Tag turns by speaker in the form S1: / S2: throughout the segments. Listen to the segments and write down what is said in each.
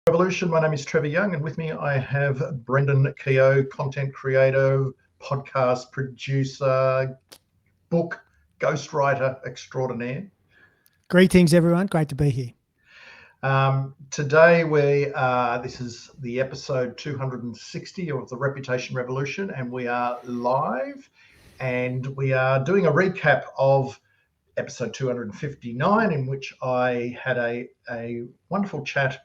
S1: Revolution. My name is Trevor Young, and with me I have Brendan Keogh, content creator, podcast producer, book ghostwriter extraordinaire.
S2: Greetings, everyone. Great to be here.
S1: Today this is the episode 260 of the Reputation Revolution, and we are live, and we are doing a recap of episode 259, in which I had a wonderful chat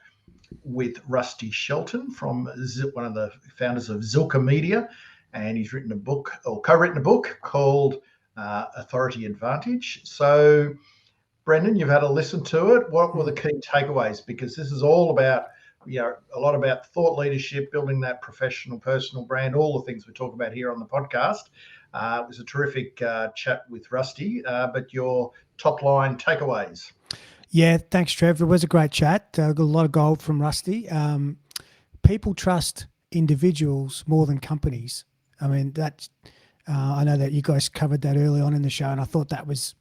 S1: with Rusty Shelton from one of the founders of Zilka Media, and he's written a book, or co-written a book called Authority Advantage. So, Brendan, you've had a listen to it. What were the key takeaways? Because this is all about, a lot about thought leadership, building that professional, personal brand, all the things we talk about here on the podcast. It was a terrific chat with Rusty, but your top line takeaways.
S2: Yeah, thanks, Trevor. It was a great chat. Got a lot of gold from Rusty. People trust individuals more than companies. I mean, I know that you guys covered that early on in the show, and I thought that was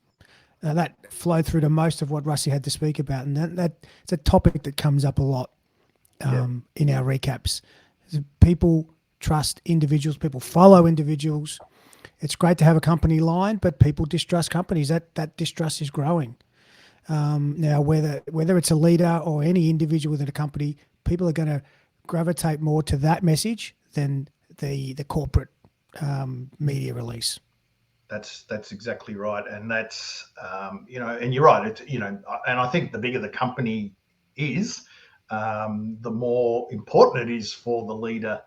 S2: that flowed through to most of what Rusty had to speak about, and that it's a topic that comes up a lot in our recaps. People trust individuals. People follow individuals. It's great to have a company line, but people distrust companies. That distrust is growing. Now, whether it's a leader or any individual within a company, people are going to gravitate more to that message than the corporate media release.
S1: That's exactly right, and that's and you're right. It's and I think the bigger the company is, the more important it is for the leader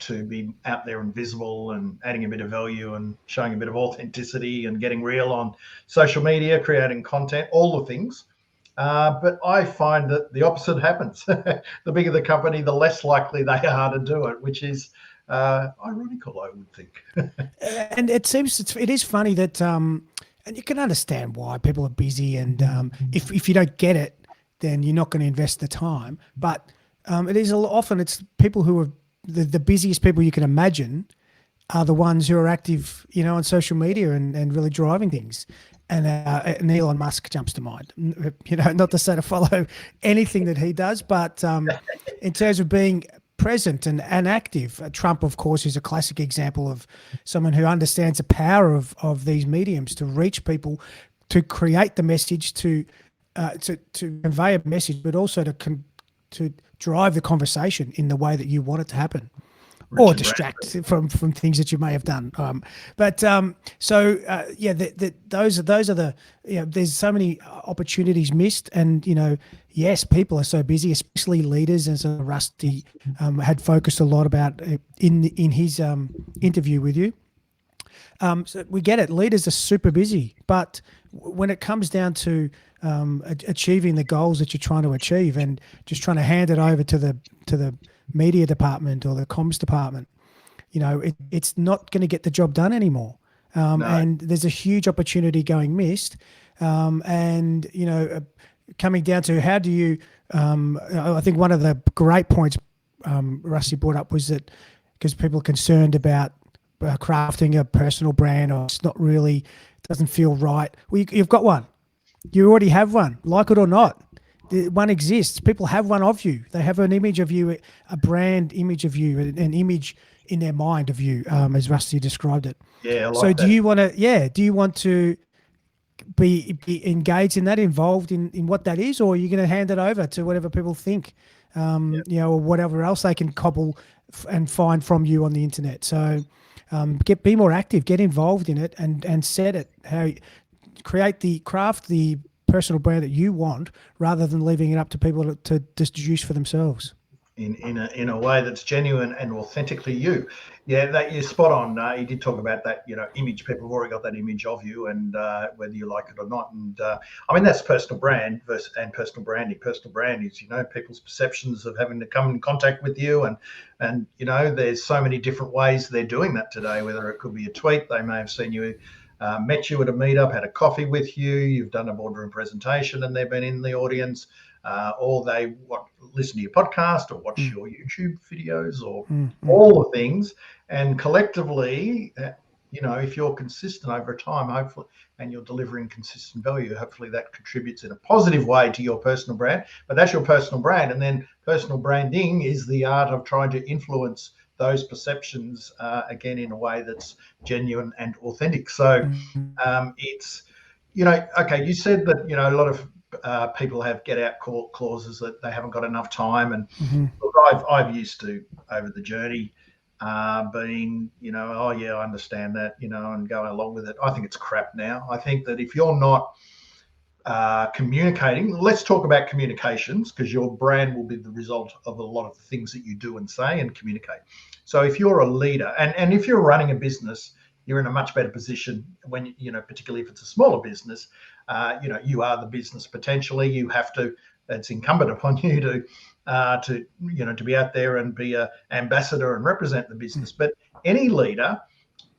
S1: to be out there and visible and adding a bit of value and showing a bit of authenticity and getting real on social media, creating content, all the things. But I find that the opposite happens. The bigger the company, the less likely they are to do it, which is ironical, I would think.
S2: And it is funny that, and you can understand why people are busy, and if you don't get it, then you're not going to invest the time. But it is often it's people who are the busiest people you can imagine are the ones who are active, on social media and really driving things. And Elon Musk jumps to mind. Not to say to follow anything that he does, but in terms of being present and active, Trump, of course, is a classic example of someone who understands the power of these mediums to reach people, to create the message, to convey a message, but also to drive the conversation in the way that you want it to happen, or distract from things that you may have done. Those are the there's so many opportunities missed, and yes, people are so busy, especially leaders, as Rusty had focused a lot about in his interview with you. So we get it. Leaders are super busy, but when it comes down to achieving the goals that you're trying to achieve, and just trying to hand it over to the media department or the comms department, it's not going to get the job done anymore. No. And there's a huge opportunity going missed. Coming down to how do you, I think one of the great points Rusty brought up was that because people are concerned about crafting a personal brand, or it's not really, doesn't feel right. Well, you've got one. You already have one, like it or not. One exists. People have one of you. They have an image of you, a brand image of you, an image in their mind of you, as Rusty described it.
S1: Yeah. I like
S2: so
S1: that.
S2: Do you want to be engaged in that, involved in what that is, or are you going to hand it over to whatever people think, or whatever else they can cobble and find from you on the internet? So be more active, get involved in it, and set it craft the personal brand that you want, rather than leaving it up to people to deduce for themselves.
S1: In a way that's genuine and authentically you. Yeah, that you're spot on. You did talk about that, image. People have already got that image of you, and whether you like it or not. And I mean, that's personal brand and personal branding. Personal brand is, people's perceptions of having to come in contact with you, and there's so many different ways they're doing that today. Whether it could be a tweet, they may have seen you. Met you at a meetup, had a coffee with you, you've done a boardroom presentation and they've been in the audience, or they listen to your podcast or watch your YouTube videos, or all the things. And collectively, if you're consistent over time, hopefully, and you're delivering consistent value, hopefully that contributes in a positive way to your personal brand. But that's your personal brand. And then personal branding is the art of trying to influence those perceptions, again, in a way that's genuine and authentic. So it's, okay, you said that, a lot of people have get out clauses that they haven't got enough time. And look, I've used to, over the journey, being, oh yeah, I understand that, and going along with it. I think it's crap now. I think that if you're not communicating, let's talk about communications, because your brand will be the result of a lot of the things that you do and say and communicate. So if you're a leader, and if you're running a business, you're in a much better position when, particularly if it's a smaller business, you are the business potentially. You have to, it's incumbent upon you to be out there and be an ambassador and represent the business. But any leader,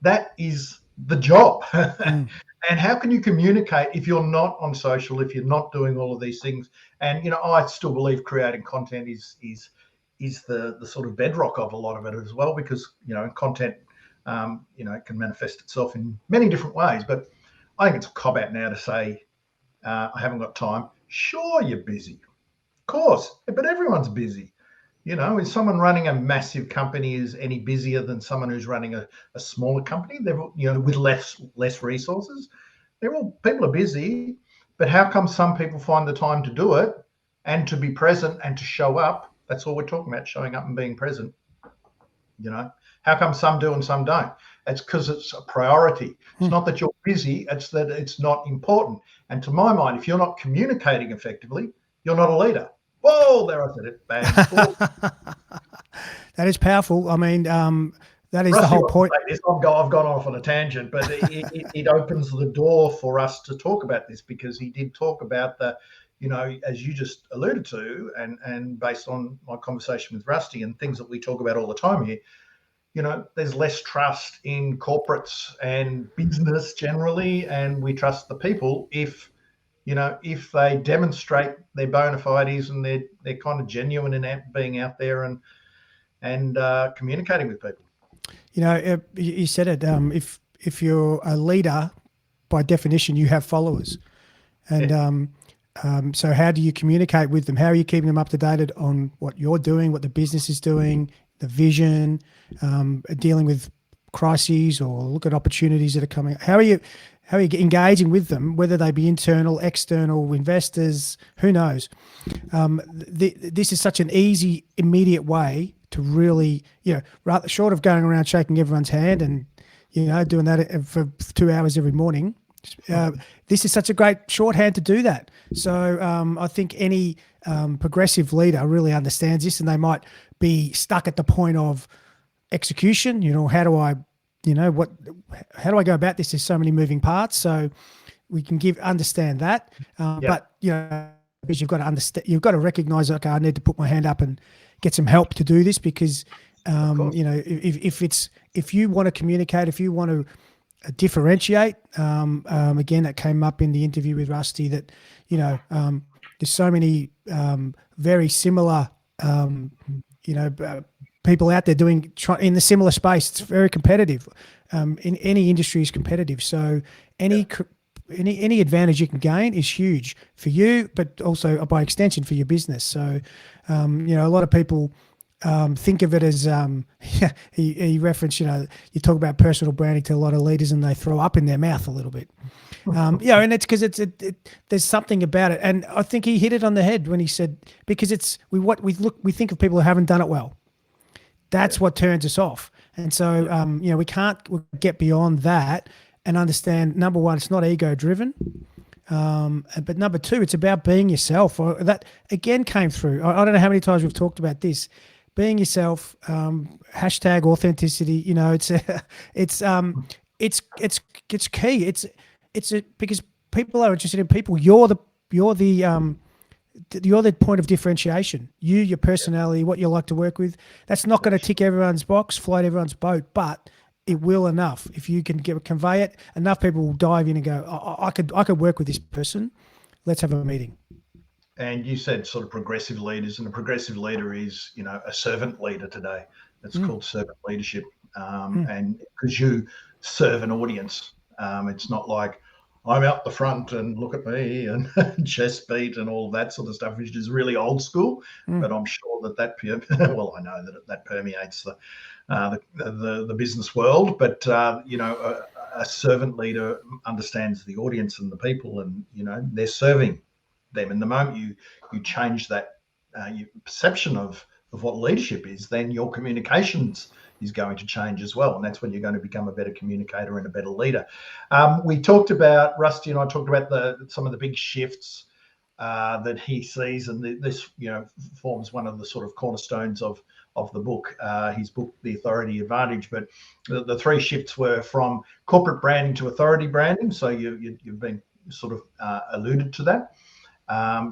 S1: that is the job. And how can you communicate if you're not on social, if you're not doing all of these things? And I still believe creating content is the sort of bedrock of a lot of it as well, because content it can manifest itself in many different ways. But I think it's a cop out now to say I haven't got time. Sure, you're busy, of course, but everyone's busy. Is someone running a massive company is any busier than someone who's running a smaller company? They're with less resources. People are busy, but how come some people find the time to do it and to be present and to show up? That's all we're talking about, showing up and being present. How come some do and some don't? It's because it's a priority. It's not that you're busy, it's that it's not important. And to my mind, if you're not communicating effectively, you're not a leader. Whoa, there I said it. Bang.
S2: That is powerful. I mean, that is
S1: Rusty,
S2: the whole point.
S1: I've gone off on a tangent, but it opens the door for us to talk about this, because he did talk about the, as you just alluded to, and based on my conversation with Rusty and things that we talk about all the time here, there's less trust in corporates and business generally, and we trust the people if they demonstrate their bona fides and they're kind of genuine in being out there and communicating with people.
S2: You said it. If you're a leader, by definition, you have followers, and so how do you communicate with them? How are you keeping them up to date on what you're doing, what the business is doing, the vision, dealing with crises, or look at opportunities that are coming? How are you engaging with them, whether they be internal, external, investors, who knows? This is such an easy, immediate way to really, rather short of going around shaking everyone's hand and, doing that for 2 hours every morning. This is such a great shorthand to do that. So I think any progressive leader really understands this, and they might be stuck at the point of execution. How do I go about this? There's so many moving parts. So we can understand that. But because you've got to understand, you've got to recognize, okay, I need to put my hand up and get some help to do this, because if you want to communicate, if you want to differentiate, again, that came up in the interview with Rusty, that there's so many very similar people out there doing in the similar space. It's very competitive. In any industry is competitive. So any advantage you can gain is huge for you, but also by extension for your business. So a lot of people think of it as he referenced, you talk about personal branding to a lot of leaders and they throw up in their mouth a little bit. And it's because there's something about it. And I think he hit it on the head when he said, because we think of people who haven't done it well. That's what turns us off. And so, we can't get beyond that and understand, number one, it's not ego driven. But number two, it's about being yourself. That again came through. I don't know how many times we've talked about this. Being yourself, hashtag authenticity. It's key. Because people are interested in people. You're the point of differentiation. Your personality, what you like to work with. That's not going to tick everyone's box, float everyone's boat, but it will enough. If you can convey it, enough people will dive in and go, I could work with this person. Let's have a meeting.
S1: And you said sort of progressive leaders, and a progressive leader is, a servant leader today. It's called servant leadership. And because serve an audience. It's not like I'm out the front and look at me and chest beat and all that sort of stuff, which is really old school. But I'm sure well, I know that permeates the business world. But a servant leader understands the audience and the people, and they're serving them. And the moment you change that your perception of what leadership is, then your communications is going to change as well. And that's when you're going to become a better communicator and a better leader. Rusty and I talked about some of the big shifts that he sees, and this forms one of the sort of cornerstones of the book, his book, The Authority Advantage. But the three shifts were from corporate branding to authority branding. So you've been sort of alluded to that.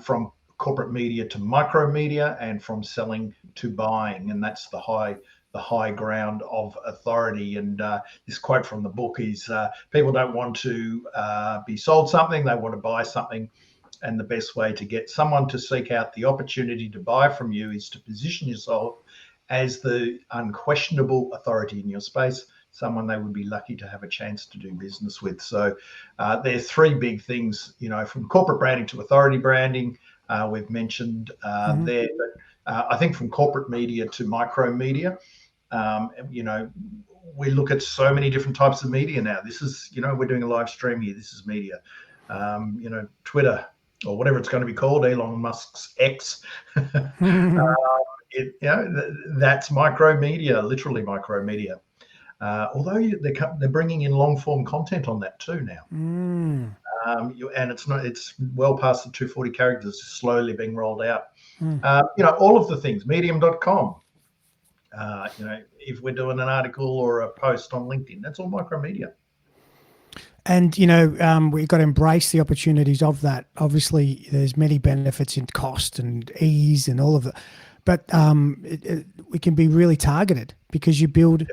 S1: From corporate media to micro media, and from selling to buying, and that's the high ground of authority. And this quote from the book is, people don't want to be sold something, they want to buy something. And the best way to get someone to seek out the opportunity to buy from you is to position yourself as the unquestionable authority in your space, someone they would be lucky to have a chance to do business with. So there's three big things, from corporate branding to authority branding, we've mentioned there. But I think from corporate media to micro media, we look at so many different types of media now. This is, we're doing a live stream here. This is media. Twitter, or whatever it's going to be called, Elon Musk's X. That's micro media, literally micro media. Although they're bringing in long form content on that too now. And it's well past the 240 characters, slowly being rolled out. All of the things, medium.com. If we're doing an article or a post on LinkedIn, that's all micro media.
S2: And, we've got to embrace the opportunities of that. Obviously, there's many benefits in cost and ease and all of that. But we can be really targeted because you build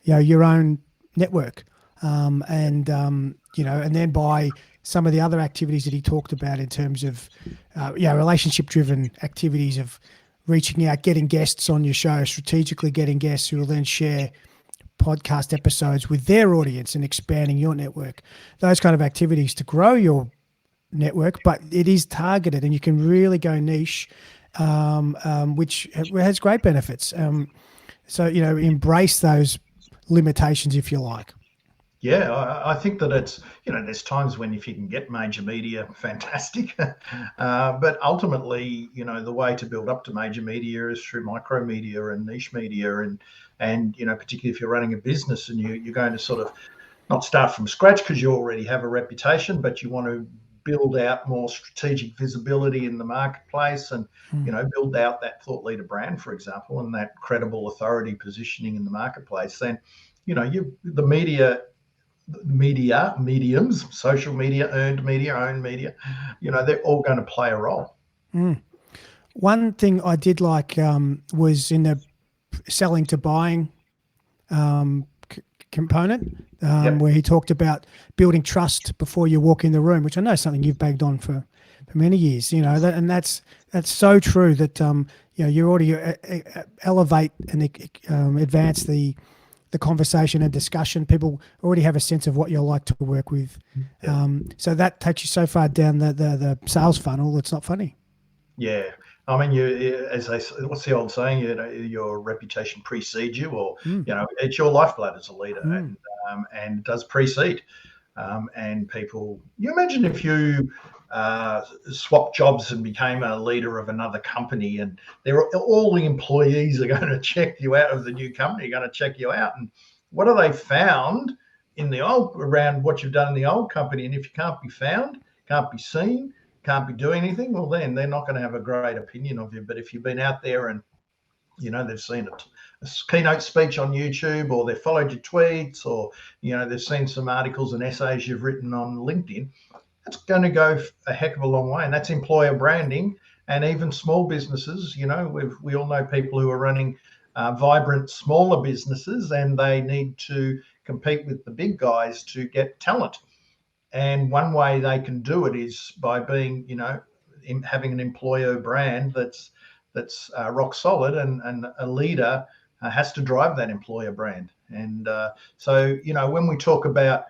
S2: your own network. And then by some of the other activities that he talked about in terms of, relationship-driven activities of reaching out, getting guests on your show, strategically getting guests who will then share podcast episodes with their audience and expanding your network, those kind of activities to grow your network. But it is targeted and you can really go niche, which has great benefits. So, embrace those limitations if you like.
S1: Yeah, I think that it's, there's times when if you can get major media, fantastic. But ultimately, the way to build up to major media is through micro media and niche media. And particularly if you're running a business and you're going to sort of not start from scratch because you already have a reputation, but you want to build out more strategic visibility in the marketplace and, build out that thought leader brand, for example, and that credible authority positioning in the marketplace, then, the mediums, social media, earned media, owned media, they're all going to play a role.
S2: One thing I did like was in the selling to buying component, where he talked about building trust before you walk in the room, which I know is something you've bagged on for many years, and that's so true that, you already elevate and advance the conversation and discussion. People already have a sense of what you're like to work with. So that takes you so far down the sales funnel, it's not funny.
S1: Yeah. I mean, what's the old saying? Your reputation precedes you, or it's your lifeblood as a leader, and it does precede. And people, you imagine if you swap jobs and became a leader of another company, and all the employees are going to check you out of the new company, are going to check you out, and what have they found around what you've done in the old company? And if you can't be found, can't be seen, can't be doing anything, well, then they're not going to have a great opinion of you. But if you've been out there and they've seen a keynote speech on YouTube, or they've followed your tweets, or they've seen some articles and essays you've written on LinkedIn, that's going to go a heck of a long way. And that's employer branding. And even small businesses, we all know people who are running vibrant smaller businesses, and they need to compete with the big guys to get talent. And one way they can do it is by being, having an employer brand that's rock solid, and a leader has to drive that employer brand. And so, when we talk about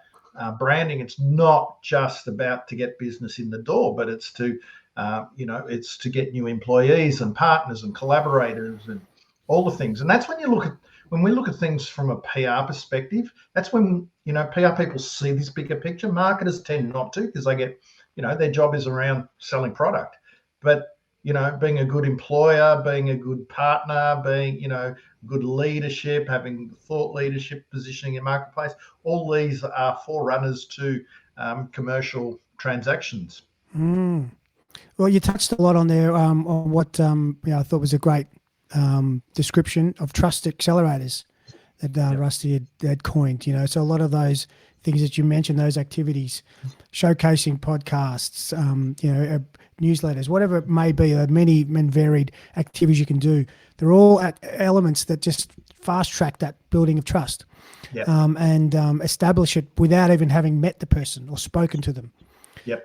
S1: branding, it's not just about to get business in the door, but it's to, it's to get new employees and partners and collaborators and all the things. And that's when we look at things from a PR perspective, that's when, PR people see this bigger picture. Marketers tend not to, because they get, their job is around selling product. But, being a good employer, being a good partner, being, good leadership, having thought leadership, positioning in marketplace, all these are forerunners to commercial transactions.
S2: Well, you touched a lot on there on what I thought was a great description of trust accelerators that Rusty had coined. So a lot of those things that you mentioned, those activities, showcasing podcasts, newsletters, whatever it may be, many and varied activities you can do. They're all elements that just fast track that building of trust, and establish it without even having met the person or spoken to them.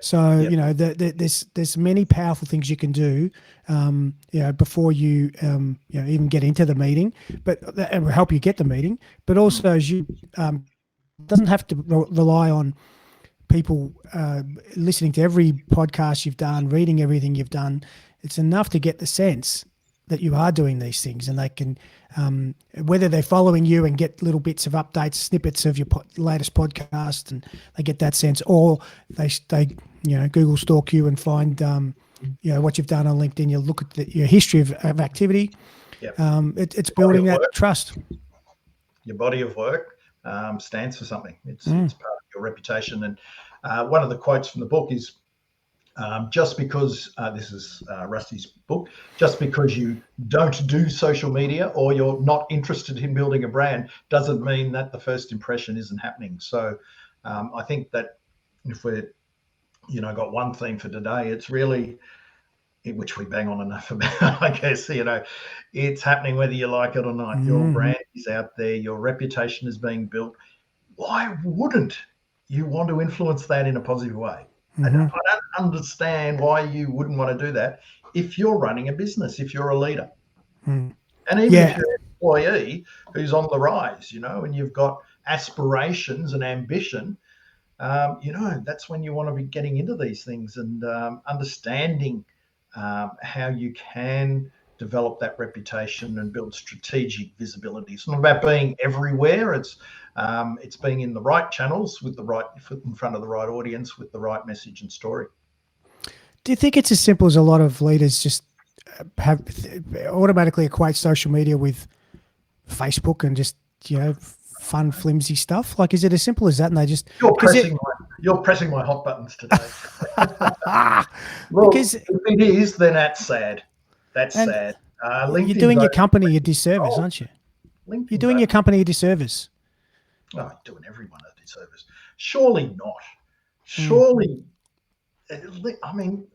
S2: So there's many powerful things you can do, before you even get into the meeting, but that will help you get the meeting. But also, as you doesn't have to rely on people listening to every podcast you've done, reading everything you've done. It's enough to get the sense that you are doing these things, and they can, whether they're following you and get little bits of updates, snippets of your latest podcast, and they get that sense, or they Google stalk you and find what you've done on LinkedIn. You look at your history of activity. It's building that trust.
S1: Your body of work stands for something. It's part of your reputation. And one of the quotes from the book is, just because this is Rusty's book, just because you don't do social media or you're not interested in building a brand doesn't mean that the first impression isn't happening. So I think that if we're, got one theme for today, it's really, which we bang on enough about, I guess, it's happening whether you like it or not. Your brand is out there, your reputation is being built. Why wouldn't you want to influence that in a positive way? I don't understand why you wouldn't want to do that if you're running a business, if you're a leader. And even if you're an employee who's on the rise, and you've got aspirations and ambition, that's when you want to be getting into these things and understanding how you can develop that reputation and build strategic visibility. It's not about being everywhere. It's being in the right channels with the right foot in front of the right audience with the right message and story.
S2: Do you think it's as simple as a lot of leaders just have automatically equate social media with Facebook and just fun flimsy stuff? Like, is it as simple as that? And they just
S1: you're pressing my hot buttons today. Well, because if it is, then that's sad. That's sad.
S2: You're doing your company a disservice, aren't you? You're doing your company a disservice.
S1: Oh, you're doing everyone a disservice. Surely not. Surely, I mean,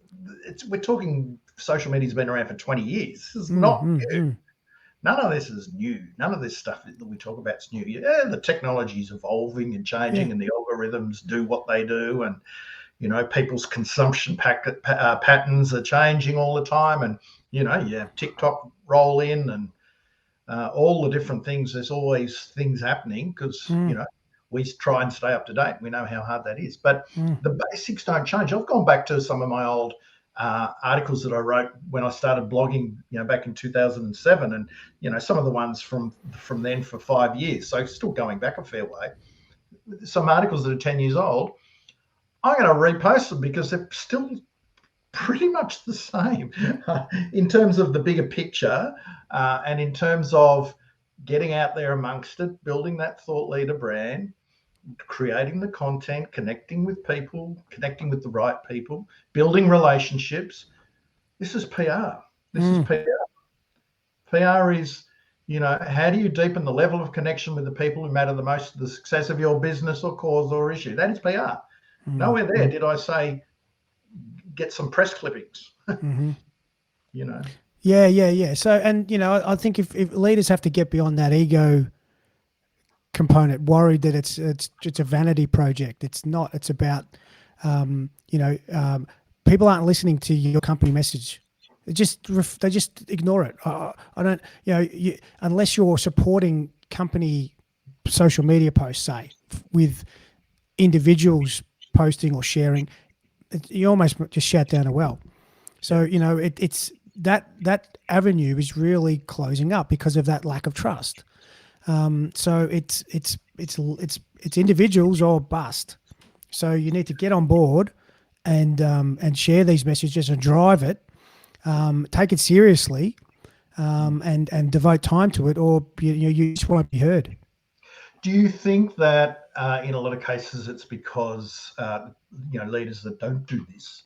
S1: we're talking social media's been around for 20 years. This is not new. None of this is new. None of this stuff that we talk about is new. Yeah, the technology is evolving and changing, and the algorithms do what they do, and people's consumption patterns are changing all the time, and you have TikTok roll in and all the different things. There's always things happening because we try and stay up to date. We know how hard that is, but the basics don't change. I've gone back to some of my old articles that I wrote when I started blogging, back in 2007, and some of the ones from then for 5 years. So still going back a fair way. Some articles that are 10 years old, I'm going to repost them because they're still pretty much the same in terms of the bigger picture, and in terms of getting out there amongst it, building that thought leader brand, creating the content, connecting with people, connecting with the right people, building relationships. This is PR. This is PR. PR is, how do you deepen the level of connection with the people who matter the most to the success of your business or cause or issue? That is PR. Nowhere there did I say get some press clippings.
S2: Yeah. So, and I think if leaders have to get beyond that ego component, worried that it's a vanity project. It's not. It's about people aren't listening to your company message. They just ignore it. I don't. Unless you're supporting company social media posts, say, with individuals posting or sharing, you almost just shout down a well. So, it's that avenue is really closing up because of that lack of trust. So it's individuals or bust. So you need to get on board and share these messages and drive it, take it seriously, and devote time to it, or you just won't be heard.
S1: Do you think that in a lot of cases it's because leaders that don't do this,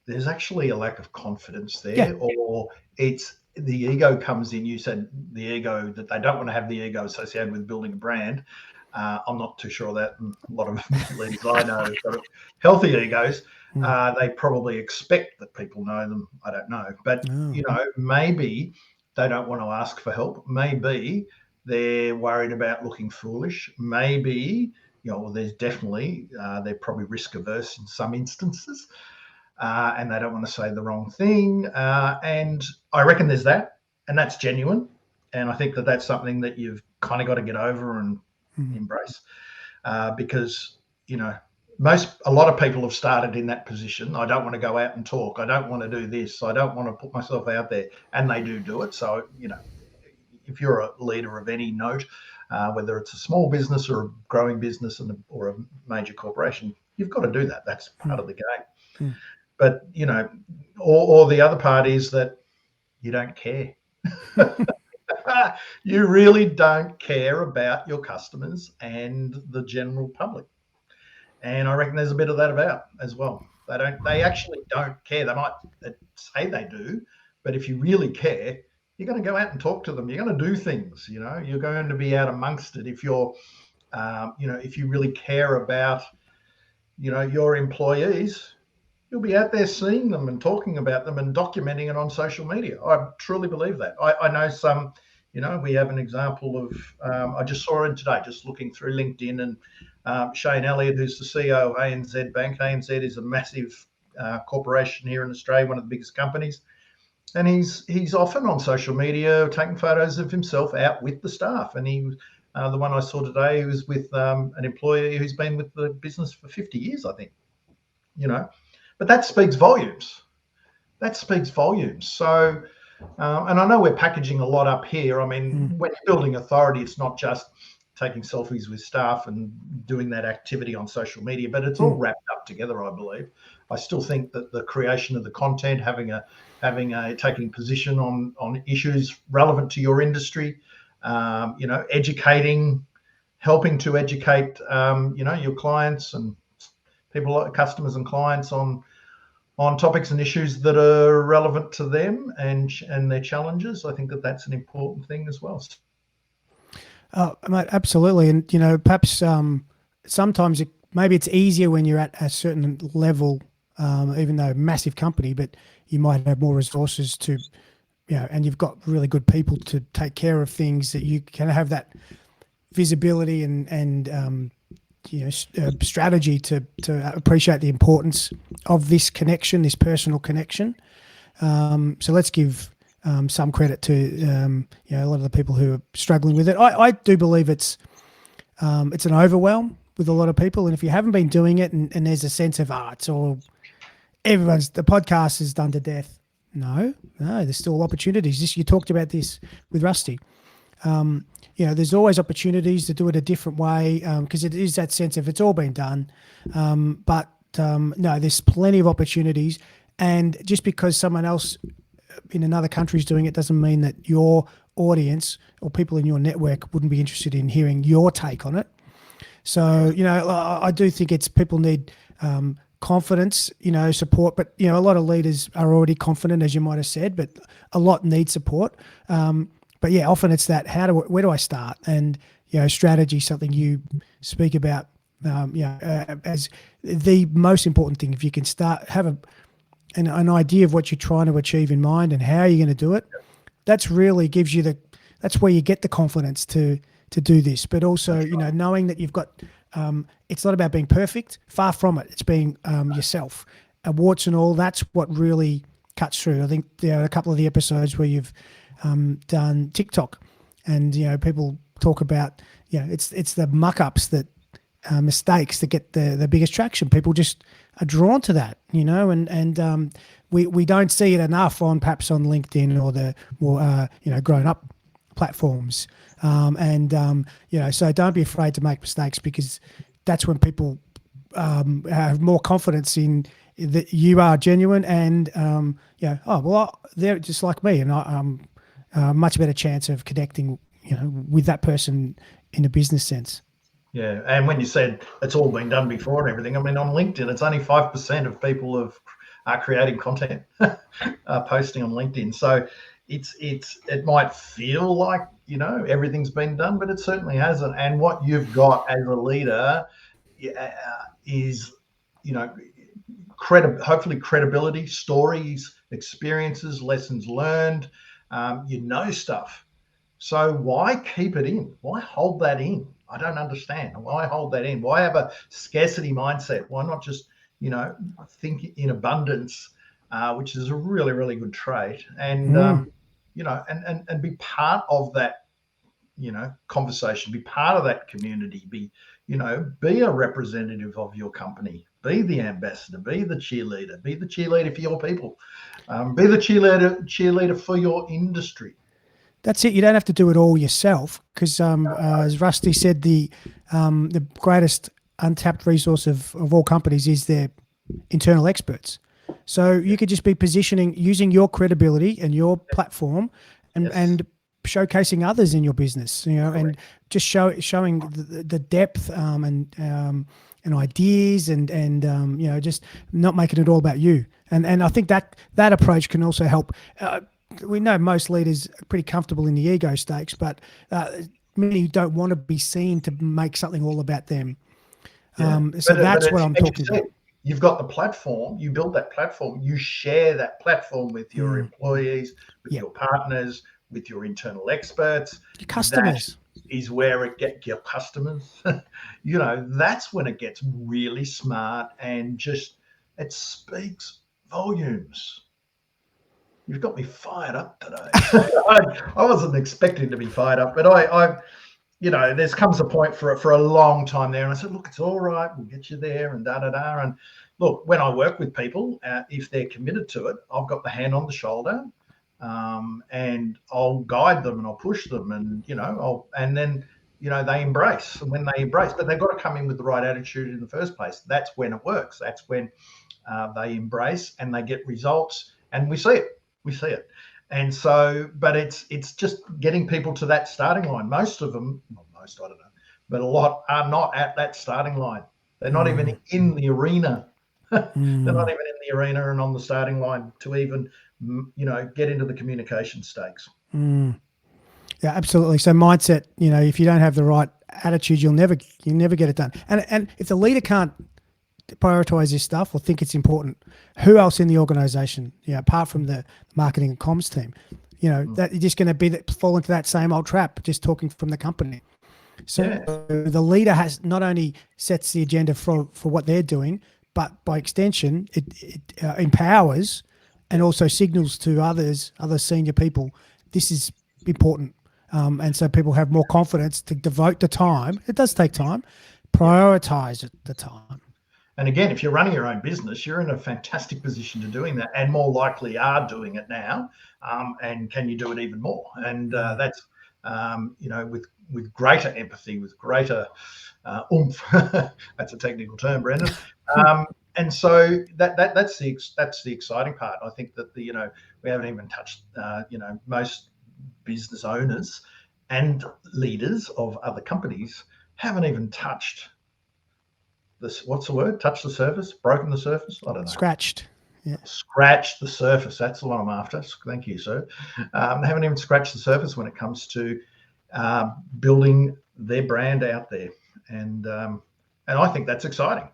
S1: there's actually a lack of confidence there, or it's the ego comes in? You said the ego, that they don't want to have the ego associated with building a brand. I'm not too sure of that. And a lot of leaders I know have got healthy egos. They probably expect that people know them. I don't know. But, maybe they don't want to ask for help. Maybe they're worried about looking foolish. Maybe, there's definitely, they're probably risk averse in some instances. And they don't want to say the wrong thing. And I reckon there's that, and that's genuine. And I think that that's something that you've kind of got to get over and embrace, because, a lot of people have started in that position. I don't want to go out and talk. I don't want to do this. I don't want to put myself out there. And they do it. So, if you're a leader of any note, whether it's a small business or a growing business or a major corporation, you've got to do that. That's part of the game. But, or the other part is that you don't care. You really don't care about your customers and the general public. And I reckon there's a bit of that about as well. They actually don't care. They might say they do, but if you really care, you're going to go out and talk to them. You're going to do things, you're going to be out amongst it. If you're, if you really care about, your employees, you'll be out there seeing them and talking about them and documenting it on social media. I truly believe that. I know some, we have an example of, I just saw it today, just looking through LinkedIn, and Shane Elliott, who's the CEO of ANZ Bank. ANZ is a massive corporation here in Australia, one of the biggest companies. And he's often on social media taking photos of himself out with the staff. And he, the one I saw today, was with an employee who's been with the business for 50 years, I think, But that speaks volumes. So, and I know we're packaging a lot up here. I mean, when you're building authority, it's not just taking selfies with staff and doing that activity on social media, but it's all wrapped up together, I believe. I still think that the creation of the content, taking position on issues relevant to your industry, educating, helping to educate, your clients and people, customers and clients on topics and issues that are relevant to them and their challenges. I think that that's an important thing as well.
S2: Mate, absolutely. And, perhaps sometimes maybe it's easier when you're at a certain level, even though massive company, but you might have more resources to, and you've got really good people to take care of things, that you can have that visibility and strategy to appreciate the importance of this connection, this personal connection. So let's give some credit to a lot of the people who are struggling with it. I do believe it's an overwhelm with a lot of people, and if you haven't been doing it, and there's a sense of it's all the podcast is done to death. No, there's still opportunities. You talked about this with Rusty. There's always opportunities to do it a different way, because it is that sense of it's all been done. But no, there's plenty of opportunities, and just because someone else in another country is doing it doesn't mean that your audience or people in your network wouldn't be interested in hearing your take on it. So, I do think it's people need confidence, support, but, a lot of leaders are already confident, as you might have said, but a lot need support. But yeah, often it's that, where do I start? And, strategy, something you speak about, as the most important thing. If you can have an idea of what you're trying to achieve in mind and how you're going to do it, that's really gives you that's where you get the confidence to do this. But also, knowing that you've got, it's not about being perfect, far from it. It's being yourself, warts and all. That's what really cuts through. I think there are a couple of the episodes where you've done TikTok, and people talk about, it's the muck ups that mistakes that get the biggest traction. People just are drawn to that, and we don't see it enough perhaps on LinkedIn or the more grown up platforms. So don't be afraid to make mistakes, because that's when people have more confidence in that you are genuine, and they're just like me, and I'm a much better chance of connecting with that person in a business sense.
S1: Yeah, and when you said it's all been done before and everything, I mean, on LinkedIn, it's only 5% of people are creating content, posting on LinkedIn. So it might feel like everything's been done, but it certainly hasn't. And what you've got as a leader is hopefully credibility, stories, experiences, lessons learned. Stuff. So why keep it in? Why hold that in? I don't understand. Why hold that in? Why have a scarcity mindset? Why not just, think in abundance, which is a really, really good trait, and and be part of that, conversation, be part of that community, be a representative of your company, be the ambassador, be the cheerleader for your people, be the cheerleader for your industry.
S2: That's it. You don't have to do it all yourself, because, as Rusty said, the greatest untapped resource of all companies is their internal experts. So you could just be using your credibility and your platform, and showcasing others in your business, and just showing the depth and ideas, and just not making it all about you. And I think that approach can also help. We know most leaders are pretty comfortable in the ego stakes, but many don't want to be seen to make something all about them. So that's what I'm talking about.
S1: You've got the platform, you build that platform, you share that platform with your employees, with your partners, with your internal experts.
S2: Your customers.
S1: That is where your customers, that's when it gets really smart, and just, it speaks volumes. You've got me fired up today. I wasn't expecting to be fired up, but I there's comes a point for a long time there, and I said, look, it's all right, we'll get you there, and da-da-da. And look, when I work with people, if they're committed to it, I've got the hand on the shoulder, and I'll guide them and I'll push them, and then they embrace. And when they embrace, but they've got to come in with the right attitude in the first place. That's when it works. That's when they embrace and they get results, and we see it. And so, but it's just getting people to that starting line. Most of them, well, most, I don't know, but a lot are not at that starting line. They're not even in the arena. They're not even in the arena and on the starting line to even, get into the communication stakes.
S2: Yeah, absolutely. So mindset, if you don't have the right attitude, you'll never get it done. And if the leader can't prioritize this stuff or think it's important, who else in the organization, apart from the marketing and comms team, that you're just going to fall into that same old trap, just talking from the company. So the leader has not only sets the agenda for what they're doing, but by extension, it empowers and also signals to other senior people, this is important. And so people have more confidence to devote the time. It does take time. Prioritize the time.
S1: And again, if you're running your own business, you're in a fantastic position to doing that, and more likely are doing it now. And can you do it even more? And that's, with greater empathy, with greater oomph. That's a technical term, Brendan. And so that's the exciting part. I think that we haven't even touched, most business owners and leaders of other companies haven't even touched this. What's the word? Touch the surface? Broken the surface? I don't know.
S2: Scratched. Yeah.
S1: Scratched the surface. That's the one I'm after. Thank you, sir. Haven't even scratched the surface when it comes to building their brand out there, and I think that's exciting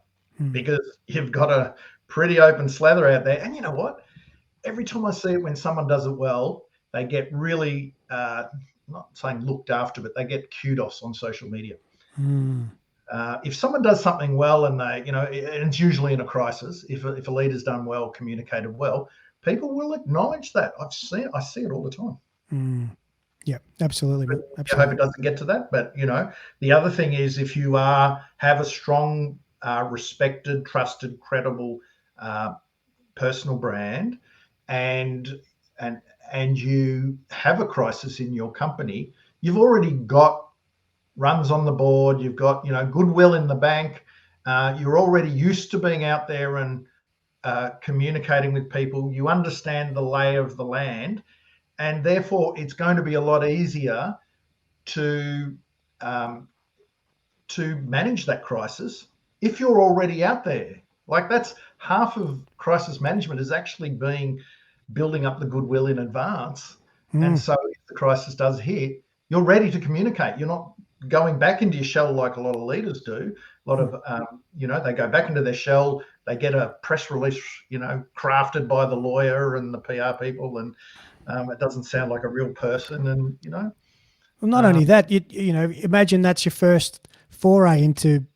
S1: because you've got a pretty open slather out there. And you know what? Every time I see it, when someone does it well, they get really, not saying looked after, but they get kudos on social media. If someone does something well, and and it's usually in a crisis, if a leader's done well, communicated well, people will acknowledge that. I see it all the time.
S2: Yeah, absolutely, mate.
S1: I
S2: Absolutely.
S1: hope it doesn't get to that. But the other thing is, if you have a strong, respected, trusted, credible personal brand, and and and you have a crisis in your company, you've already got runs on the board. You've got goodwill in the bank. You're already used to being out there and communicating with people. You understand the lay of the land, and therefore it's going to be a lot easier to um, to manage that crisis if you're already out there. Like, that's half of crisis management, is actually building up the goodwill in advance. And so if the crisis does hit, you're ready to communicate. You're not going back into your shell like a lot of leaders do. A lot of they go back into their shell. They get a press release crafted by the lawyer and the PR people, and it doesn't sound like a real person. And
S2: Well, not only that, imagine that's your first foray into,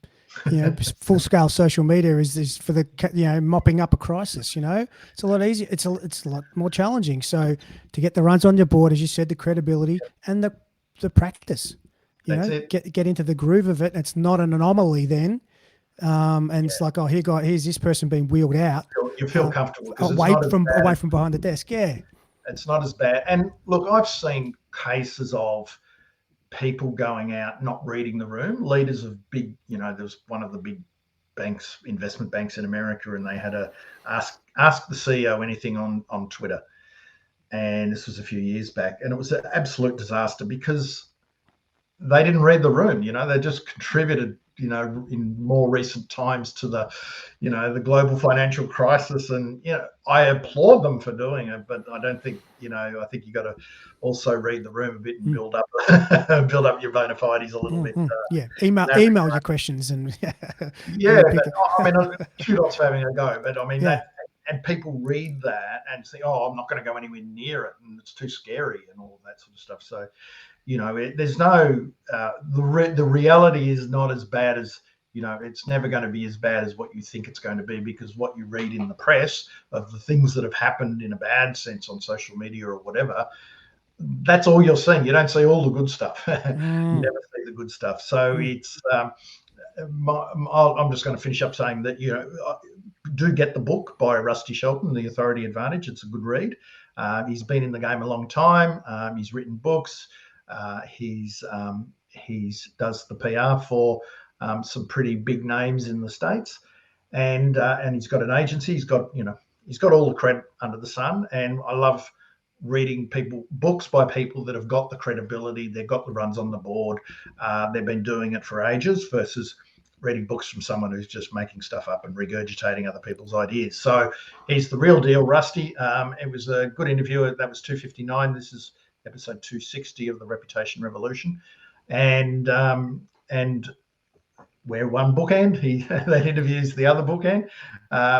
S2: full scale social media is for the, mopping up a crisis. It's a lot easier. It's a lot more challenging. So to get the runs on your board, as you said, the credibility and the practice,
S1: That's it.
S2: get into the groove of it. It's not an anomaly then. And it's like, oh, here's this person being wheeled out.
S1: You feel comfortable because
S2: away from behind the desk. Yeah.
S1: It's not as bad. And look, I've seen cases of people going out, not reading the room. Leaders of big, there was one of the big banks, investment banks in America, and they had to ask the CEO anything on Twitter. And this was a few years back, and it was an absolute disaster because they didn't read the room. They just contributed, in more recent times to the global financial crisis. And, I applaud them for doing it, but I don't think, I think you got to also read the room a bit and build up your bona fides a little bit.
S2: Email your questions and
S1: but, I mean, kudos for having a go, but I mean that, and people read that and say, oh, I'm not going to go anywhere near it, and it's too scary and all that sort of stuff. So, there's no, the reality is not as bad as, it's never going to be as bad as what you think it's going to be, because what you read in the press of the things that have happened in a bad sense on social media or whatever, that's all you're seeing. You don't see all the good stuff. You never see the good stuff. So it's, I'm just going to finish up saying that, do get the book by Rusty Shelton, The Authority Advantage. It's a good read. He's been in the game a long time. He's written books. He's does the PR for some pretty big names in the States, and he's got an agency. He's got all the credit under the sun, and I love reading books by people that have got the credibility. They've got the runs on the board. They've been doing it for ages, versus reading books from someone who's just making stuff up and regurgitating other people's ideas. So he's the real deal, Rusty. It was a good interview. That was 259. This is episode 260 of the Reputation Revolution, and we're one bookend. That interviews the other bookend.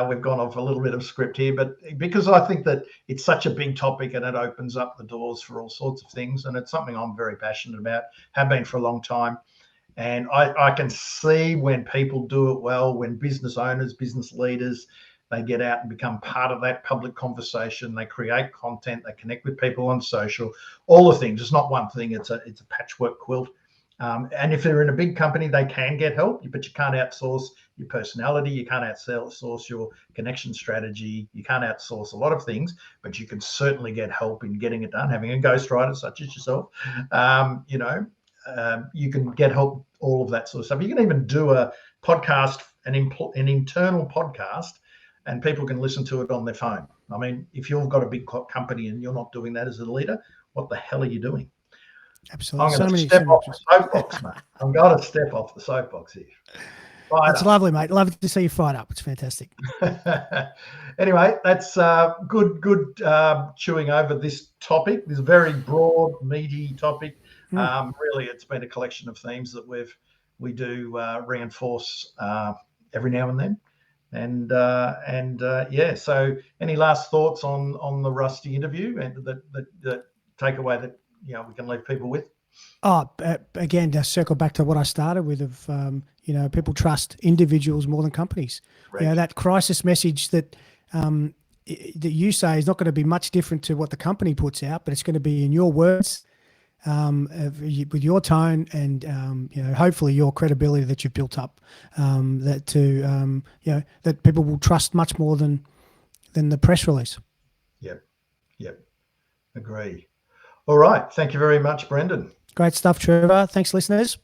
S1: We've gone off a little bit of script here, but because I think that it's such a big topic and it opens up the doors for all sorts of things, and it's something I'm very passionate about, have been for a long time. And I can see when people do it well, when business owners, business leaders, they get out and become part of that public conversation. They create content. They connect with people on social. All the things. It's not one thing. It's a patchwork quilt. And if they're in a big company, they can get help, but you can't outsource your personality. You can't outsource your connection strategy. You can't outsource a lot of things, but you can certainly get help in getting it done. Having a ghostwriter such as yourself, you can get help, all of that sort of stuff. You can even do a podcast, an internal podcast, and people can listen to it on their phone. I mean, if you've got a big company and you're not doing that as a leader, what the hell are you doing?
S2: Absolutely.
S1: I'm going to step off the soapbox, mate. I'm going to step off the soapbox here.
S2: That's lovely, mate. Love to see you fired up. It's fantastic.
S1: Anyway, that's good chewing over this topic, this very broad, meaty topic. Really, it's been a collection of themes that we do reinforce every now and then. And so any last thoughts on the Rusty interview and the takeaway that we can leave people with?
S2: Again, to circle back to what I started with, of people trust individuals more than companies.
S1: Right.
S2: That crisis message that you say is not going to be much different to what the company puts out, but it's going to be in your words, with your tone and hopefully your credibility that you've built up, that people will trust much more than the press release.
S1: Yep. Agree. All right. Thank you very much, Brendan.
S2: Great stuff, Trevor. Thanks, listeners.